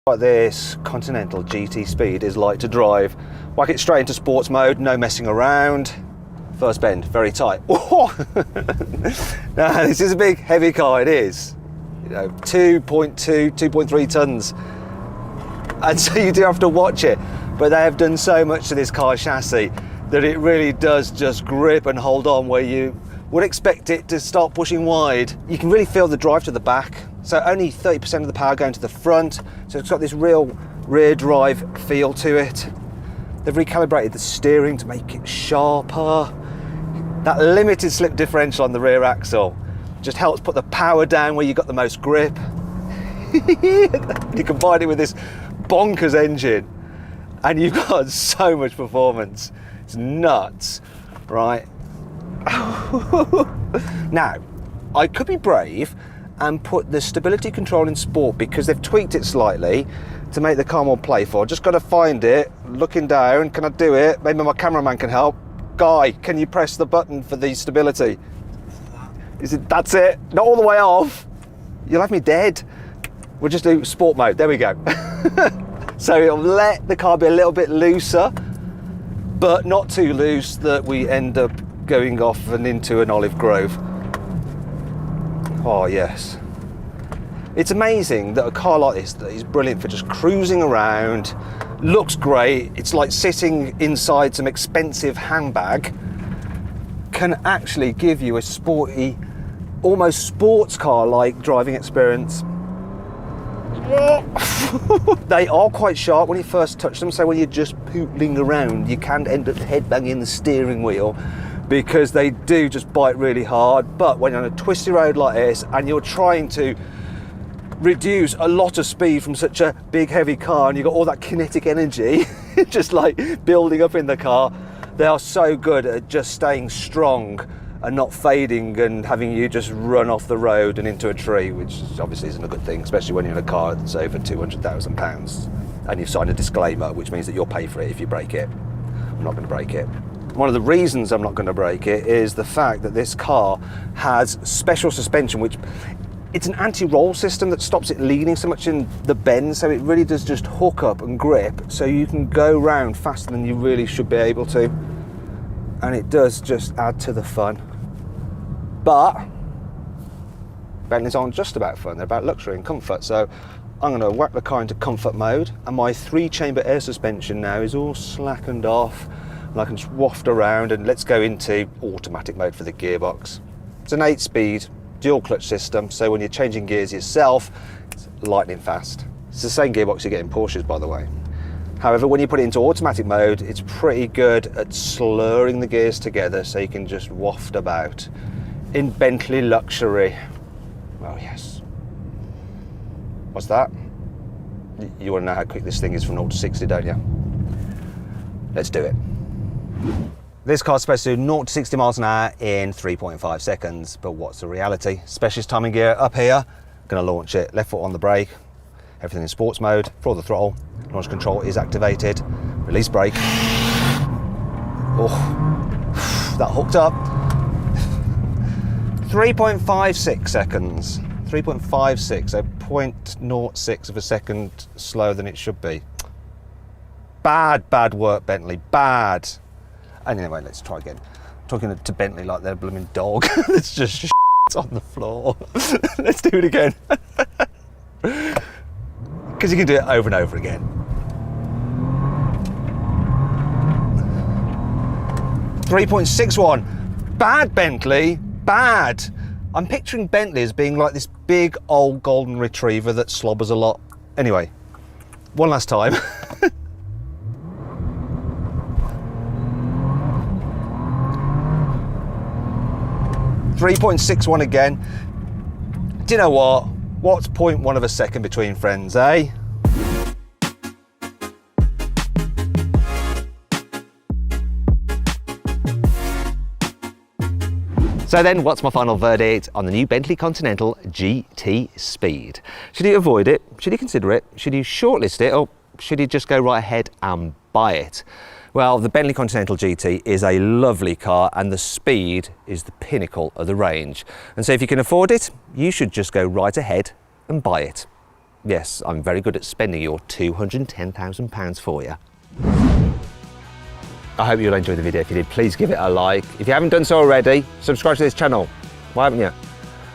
What this Continental GT Speed is like to drive. Whack it straight into sports mode, no messing around. First bend, very tight. Now this is a big heavy car, it is. You know, 2.2, 2.3 tons. And so you do have to watch it. But they have done so much to this car chassis that it really does just grip and hold on where you would expect it to start pushing wide. You can really feel the drive to the back. So only 30% of the power going to the front. So it's got this real rear drive feel to it. They've recalibrated the steering to make it sharper. That limited slip differential on the rear axle just helps put the power down where you've got the most grip. You combine it with this bonkers engine and you've got so much performance. It's nuts, right? Now, I could be brave and put the stability control in sport because they've tweaked it slightly to make the car more playful. Just got to find it, looking down, can I do it? Maybe my cameraman can help. Guy, can you press the button for the stability? Is it, that's it, not all the way off. You'll have me dead. We'll just do sport mode, there we go. So it'll let the car be a little bit looser, but not too loose that we end up going off and into an olive grove. Oh yes. It's amazing that a car like this that is brilliant for just cruising around, looks great, it's like sitting inside some expensive handbag, can actually give you a sporty, almost sports car-like driving experience. They are quite sharp when you first touch them, so when you're just pootling around, you can end up headbanging the steering wheel because they do just bite really hard. But when you're on a twisty road like this and you're trying to reduce a lot of speed from such a big heavy car and you've got all that kinetic energy just like building up in the car, they are so good at just staying strong and not fading and having you just run off the road and into a tree, which obviously isn't a good thing, especially when you're in a car that's over £200,000 and you've signed a disclaimer, which means that you'll pay for it if you break it. I'm not going to break it. One of the reasons I'm not going to break it is the fact that this car has special suspension, which it's an anti-roll system that stops it leaning so much in the bend, so it really does just hook up and grip, so you can go round faster than you really should be able to. And it does just add to the fun. But Bentleys aren't just about fun, they're about luxury and comfort. So I'm going to whack the car into comfort mode, and my 3-chamber air suspension now is all slackened off, and I can just waft around, and let's go into automatic mode for the gearbox. It's an 8-speed dual clutch system, so when you're changing gears yourself, it's lightning fast. It's the same gearbox you get in Porsches, by the way. However, when you put it into automatic mode, it's pretty good at slurring the gears together so you can just waft about in Bentley luxury. Oh yes. What's that? You want to know how quick this thing is from 0 to 60, don't you? Let's do it. This car's supposed to do 0 to 60 miles an hour in 3.5 seconds, but what's the reality? Specialist timing gear up here, gonna launch it, left foot on the brake, everything in sports mode, for the throttle, launch control is activated, release brake. Oh, that hooked up. 3.56 seconds, 3.56, so 0.06 of a second slower than it should be. Bad work, Bentley, bad. Anyway, let's try again. I'm talking to Bentley like they're a blooming dog that's just shit on the floor. Let's do it again. Because you can do it over and over again. 3.61. Bad, Bentley, bad. I'm picturing Bentley as being like this big old golden retriever that slobbers a lot. Anyway, one last time. 3.61 again. Do you know what? What's 0.1 of a second between friends, eh? So then, what's my final verdict on the new Bentley Continental GT Speed? Should you avoid it? Should you consider it? Should you shortlist it? Or should you just go right ahead and buy it? Well, the Bentley Continental GT is a lovely car and the Speed is the pinnacle of the range. And so if you can afford it, you should just go right ahead and buy it. Yes, I'm very good at spending your £210,000 for you. I hope you'll enjoy the video. If you did, please give it a like. If you haven't done so already, subscribe to this channel. Why haven't you?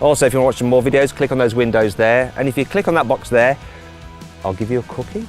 Also, if you want to watch some more videos, click on those windows there. And if you click on that box there, I'll give you a cookie.